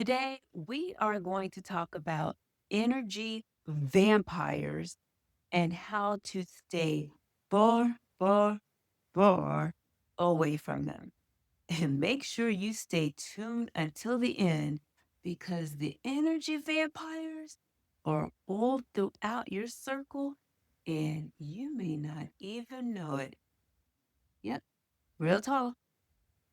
Today, we are going to talk about energy vampires and how to stay far, far, far away from them. And make sure you stay tuned until the end because the energy vampires are all throughout your circle and you may not even know it. Yep, real talk.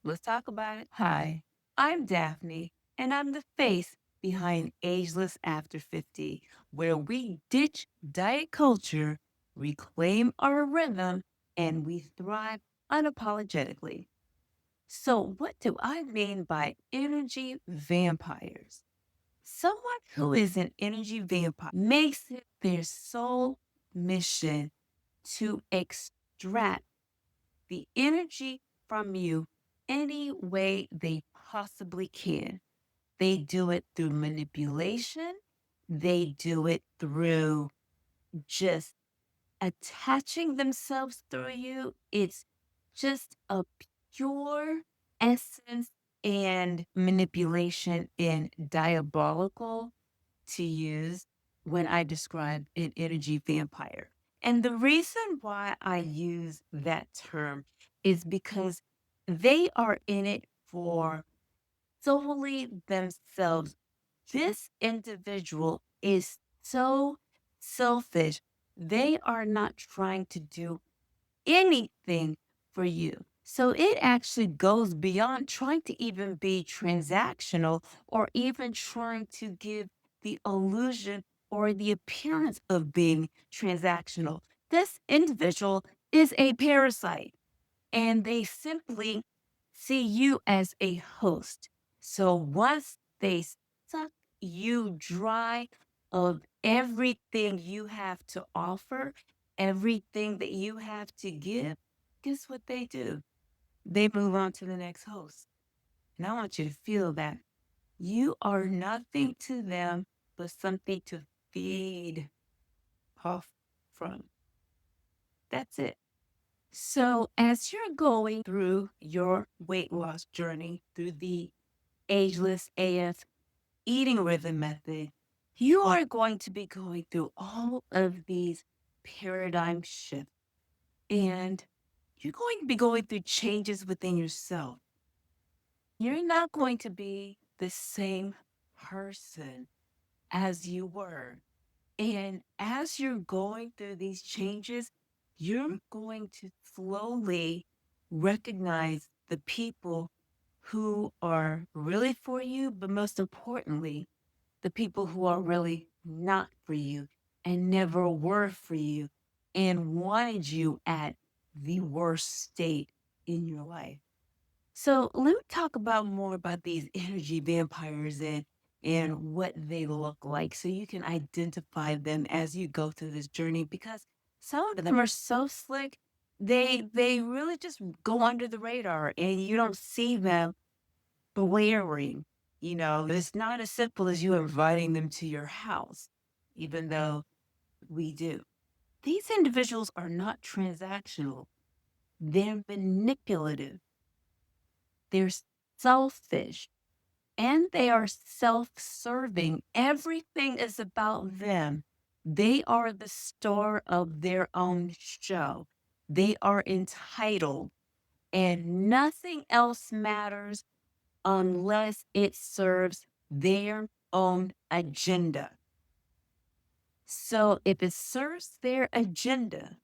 Let's talk about it. Hi, I'm Daphne, and I'm the face behind Ageless After 50, where we ditch diet culture, reclaim our rhythm, and we thrive unapologetically. So, what do I mean by energy vampires? Someone who is an energy vampire makes it their sole mission to extract the energy from you any way they possibly can. They do it through manipulation, they do it through just attaching themselves through you. It's just a pure essence and manipulation and diabolical to use when I describe an energy vampire. And the reason why I use that term is because they are in it for solely themselves. This individual is so selfish. They are not trying to do anything for you. So it actually goes beyond trying to even be transactional or even trying to give the illusion or the appearance of being transactional. This individual is a parasite and they simply see you as a host. So once they suck you dry of everything you have to offer, everything that you have to give, guess what they do? They move on to the next host. And I want you to feel that you are nothing to them but something to feed off from. That's it. So, as you're going through your weight loss journey through the Ageless AF Eating Rhythm method, you are going to be going through all of these paradigm shifts and you're going to be going through changes within yourself. You're not going to be the same person as you were. And as you're going through these changes, you're going to slowly recognize the people who are really for you, but most importantly, the people who are really not for you and never were for you and wanted you at the worst state in your life. So let me talk about more about these energy vampires and what they look like so you can identify them as you go through this journey because some of them are so slick they really just go under the radar and you don't see them blaring. You know, it's not as simple as you inviting them to your house, even though we do. These individuals are not transactional. They're manipulative. They're selfish and they are self serving. Everything is about them. They are the star of their own show. They are entitled, and nothing else matters unless it serves their own agenda. So if it serves their agenda,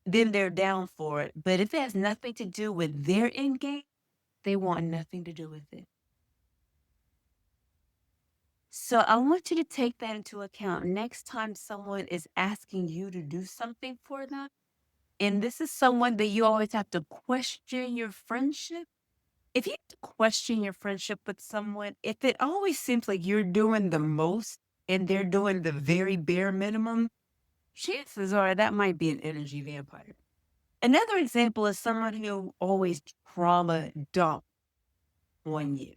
then they're down for it. But if it has nothing to do with their end game, they want nothing to do with it. So I want you to take that into account next time someone is asking you to do something for them. And this is someone that you always have to question your friendship. If you have to question your friendship with someone, if it always seems like you're doing the most and they're doing the very bare minimum, chances are that might be an energy vampire. Another example is someone who always trauma dump on you.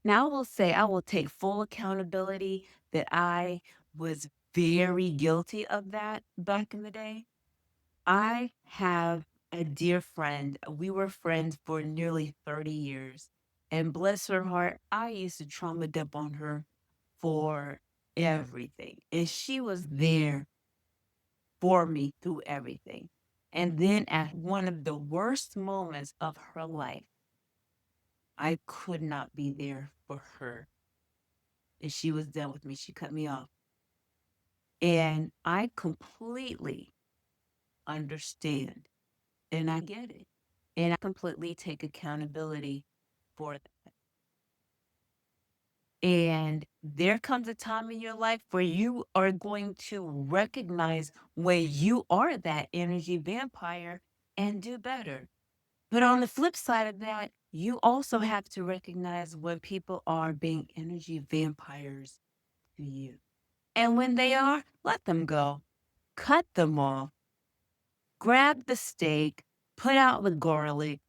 Now, I will say, I will take full accountability that I was very guilty of that back in the day. I have a dear friend. We were friends for nearly 30 years. And bless her heart, I used to trauma dump on her for everything. And she was there for me through everything. And then at one of the worst moments of her life, I could not be there for her. And she was done with me. She cut me off. And I completely understand and I get it. And I completely take accountability for that. And there comes a time in your life where you are going to recognize when you are that energy vampire and do better. But on the flip side of that, you also have to recognize when people are being energy vampires to you. And when they are, let them go. Cut them off. Grab the steak, put out the garlic,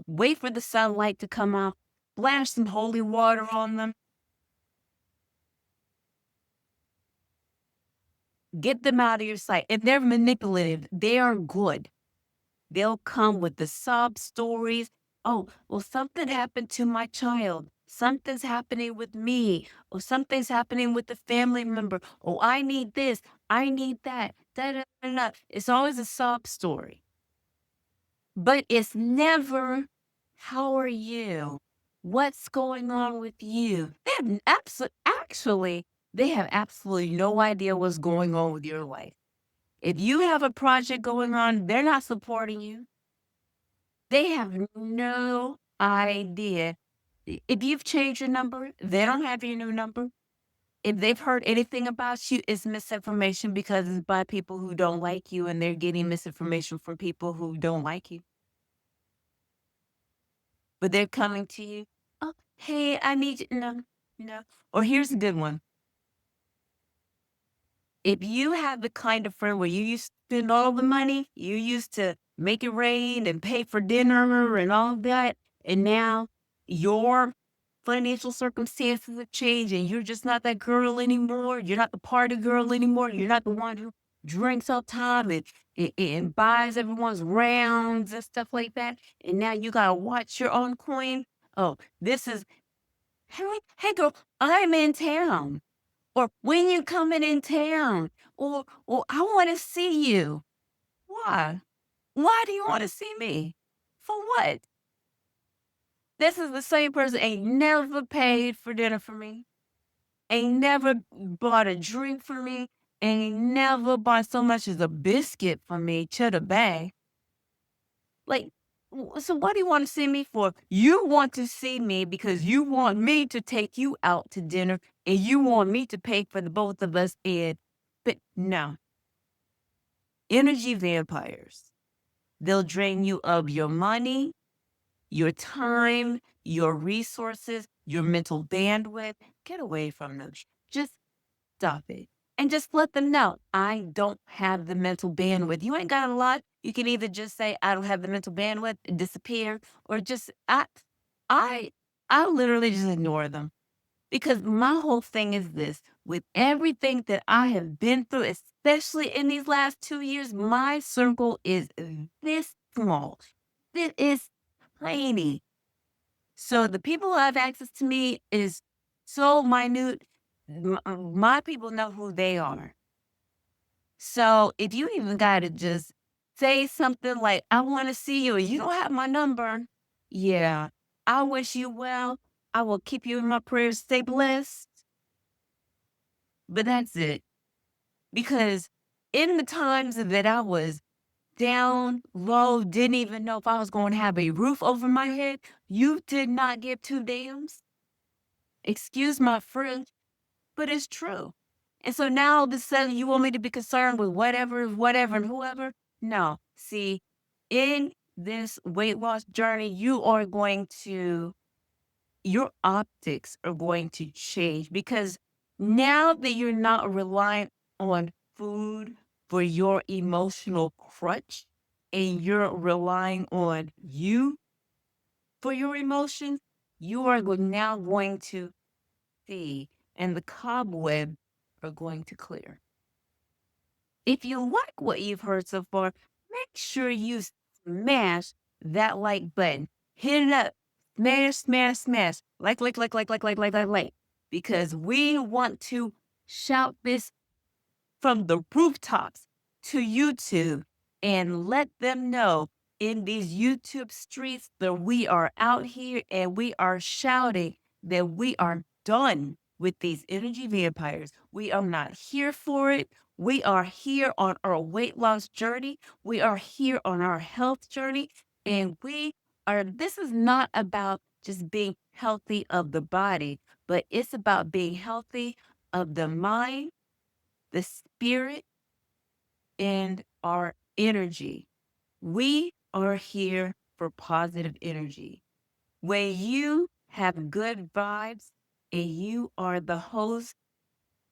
wait for the sunlight to come out, splash some holy water on them, get them out of your sight. If they're manipulative, they are good. They'll come with the sob stories. Oh, well, something happened to my child. Something's happening with me. Or something's happening with the family member. Oh, I need this. I need that. Da, da, da, da. It's always a sob story. But it's never, how are you? What's going on with you? They have actually, they have absolutely no idea what's going on with your life. If you have a project going on, they're not supporting you. They have no idea. If you've changed your number, they don't have your new number. If they've heard anything about you, it's misinformation because it's by people who don't like you and they're getting misinformation from people who don't like you. But they're coming to you. Oh, hey, I need you. No, no. Or here's a good one. If you have the kind of friend where you used to spend all the money, you used to make it rain and pay for dinner and all that, and now your financial circumstances have changed and you're just not that girl anymore. You're not the party girl anymore. You're not the one who drinks all the time and buys everyone's rounds and stuff like that. And now you gotta watch your own coin. Oh, this is hey girl, I'm in town. Or when you coming in town, or I want to see you. Why? Why do you want to see me? For what? This is the same person ain't never paid for dinner for me, ain't never bought a drink for me, ain't never bought so much as a biscuit for me to the bag. Like, so what do you want to see me for? You want to see me because you want me to take you out to dinner and you want me to pay for the both of us. But no, energy vampires. They'll drain you of your money, your time, your resources, your mental bandwidth. Get away from them. Just stop it. And just let them know, I don't have the mental bandwidth. You ain't got a lot. You can either just say, I don't have the mental bandwidth and disappear, or just, I, I literally just ignore them. Because my whole thing is this, with everything that I have been through, especially in these last 2 years, my circle is this small. It is tiny. So the people who have access to me is so minute. My people know who they are. So if you even got to just say something like, I want to see you, and you don't have my number. Yeah, I wish you well. I will keep you in my prayers. Stay blessed. But that's it. Because in the times that I was down low, didn't even know if I was going to have a roof over my head, you did not give two damns. Excuse my French, but it's true. And so now all of a sudden you want me to be concerned with whatever, whatever, and whoever? No. See, in this weight loss journey, your optics are going to change because now that you're not relying on food for your emotional crutch and you're relying on you for your emotions, you are now going to see and the cobweb are going to clear. If you like what you've heard so far, make sure you smash that like button. Hit it up. Smash, smash, smash. Like. Because we want to shout this from the rooftops to YouTube and let them know in these YouTube streets that we are out here and we are shouting that we are done with these energy vampires. We are not here for it. We are here on our weight loss journey. We are here on our health journey. And this is not about just being healthy of the body, but it's about being healthy of the mind, the spirit, and our energy. We are here for positive energy. When you have good vibes and you are the host,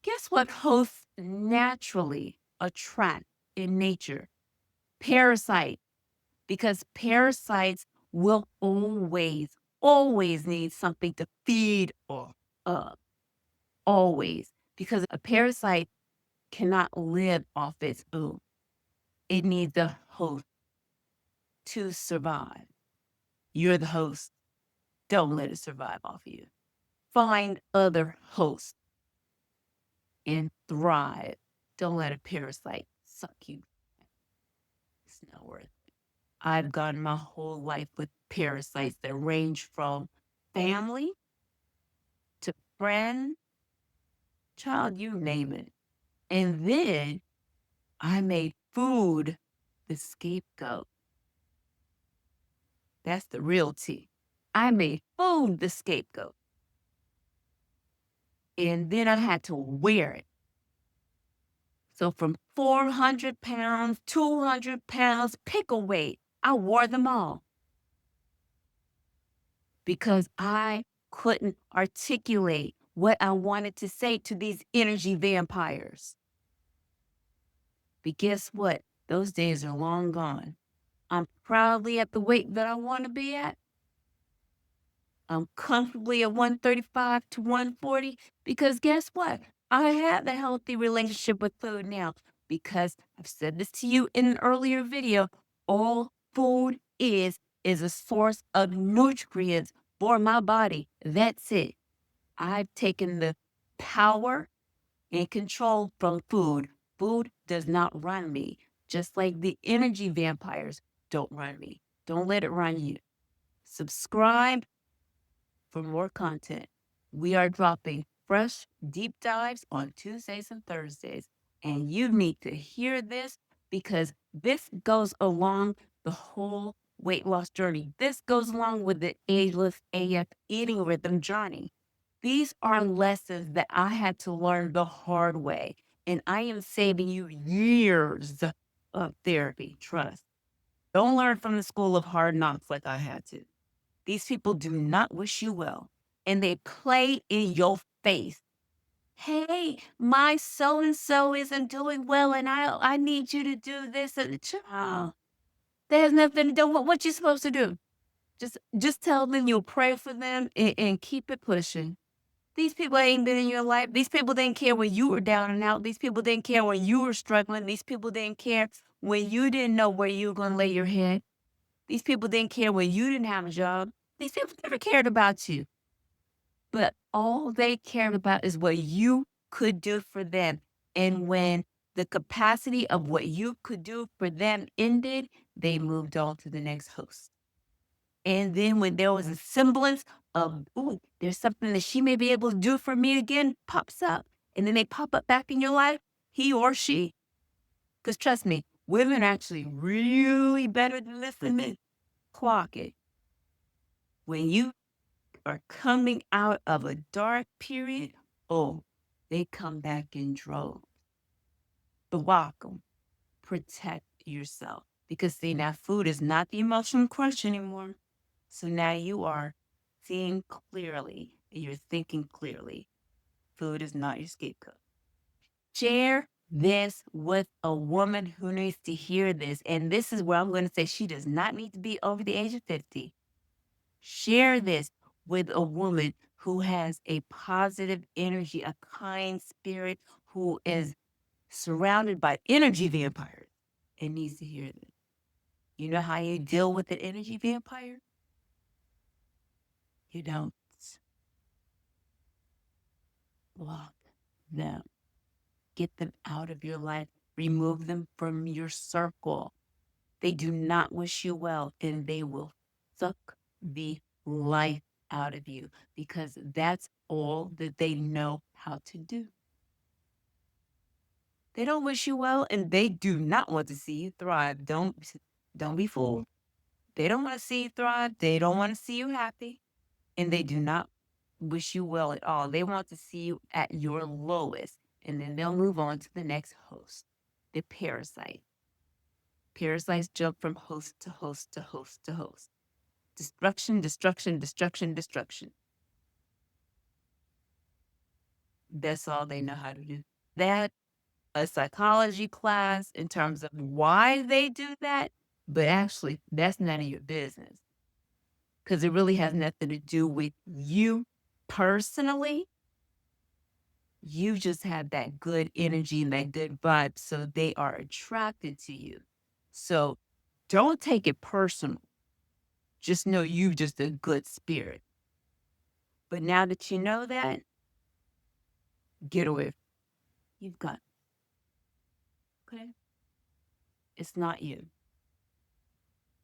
guess what hosts naturally attract in nature? Parasite, because parasites will always need something to feed or always, because a parasite cannot live off its own. It needs a host to survive. You're the host. Don't let it survive off you. Find other hosts and thrive. Don't let a parasite suck you. It's not worth it. I've gone my whole life with parasites that range from family to friend, child, you name it. And then I made food the scapegoat. That's the real tea. I made food the scapegoat. And then I had to wear it. So from 400 pounds, 200 pounds, pickle weight, I wore them all because I couldn't articulate what I wanted to say to these energy vampires. But guess what? Those days are long gone. I'm proudly at the weight that I want to be at. I'm comfortably at 135 to 140 because guess what? I have a healthy relationship with food now because I've said this to you in an earlier video. All food is a source of nutrients for my body. That's it. I've taken the power and control from food. Food does not run me, just like the energy vampires don't run me. Don't let it run you. Subscribe for more content. We are dropping fresh deep dives on Tuesdays and Thursdays. And you need to hear this because this goes along the whole weight loss journey. This goes along with the Ageless AF Eating Rhythm journey. These are lessons that I had to learn the hard way. And I am saving you years of therapy, trust. Don't learn from the school of hard knocks like I had to. These people do not wish you well, and they play in your face. Hey, my so and so isn't doing well, and I need you to do this. And child, that has nothing to do with what you're supposed to do. Just tell them you'll pray for them and keep it pushing. These people ain't been in your life. These people didn't care when you were down and out. These people didn't care when you were struggling. These people didn't care when you didn't know where you were going to lay your head. These people didn't care when you didn't have a job. These people never cared about you. But all they cared about is what you could do for them. And when the capacity of what you could do for them ended, they moved on to the next host. And then when there was a semblance of, ooh, there's something that she may be able to do for me again, pops up. And then they pop up back in your life, he or she. Because trust me, women are actually really better than listening. Clock it. When you are coming out of a dark period, oh, they come back in droves. Block them. Protect yourself. Because see, now food is not the emotional crunch anymore. So now you are seeing clearly, and you're thinking clearly. Food is not your scapegoat. Share this with a woman who needs to hear this. And this is where I'm going to say she does not need to be over the age of 50. Share this with a woman who has a positive energy, a kind spirit, who is surrounded by energy vampires and needs to hear this. You know how you deal with an energy vampire? You don't block them. Get them out of your life. Remove them from your circle. They do not wish you well, and they will suck the life out of you because that's all that they know how to do. They don't wish you well, and they do not want to see you thrive. Don't be fooled. They don't want to see you thrive. They don't want to see you happy, and they do not wish you well at all. They want to see you at your lowest, and then they'll move on to the next host, the parasite. Parasites jump from host to host to host to host. Destruction, destruction, destruction, destruction. That's all they know how to do. That a psychology class in terms of why they do that, but actually that's none of your business because it really has nothing to do with you personally. You just have that good energy and that good vibe, so they are attracted to you. So don't take it personal. Just know you just a good spirit. But now that you know that, get away. You've got, okay? It's not you.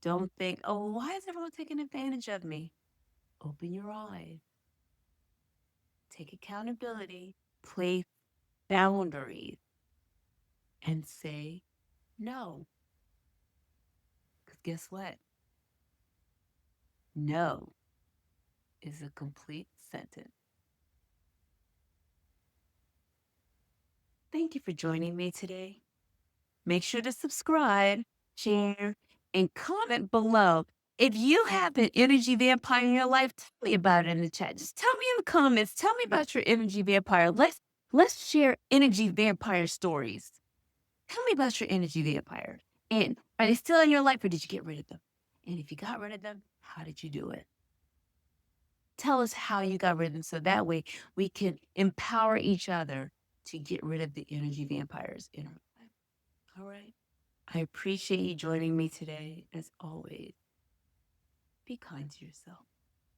Don't think, oh, why is everyone taking advantage of me? Open your eyes. Take accountability. Place boundaries. And say no. Because guess what? No is a complete sentence. Thank you for joining me today. Make sure to subscribe, share, and comment below. If you have an energy vampire in your life, tell me about it in the chat. Just tell me in the comments. Tell me about your energy vampire. Let's share energy vampire stories. Tell me about your energy vampire. And are they still in your life or did you get rid of them? And if you got rid of them, how did you do it? Tell us how you got rid of them so that way we can empower each other to get rid of the energy vampires in our life. All right. I appreciate you joining me today. As always, be kind to yourself.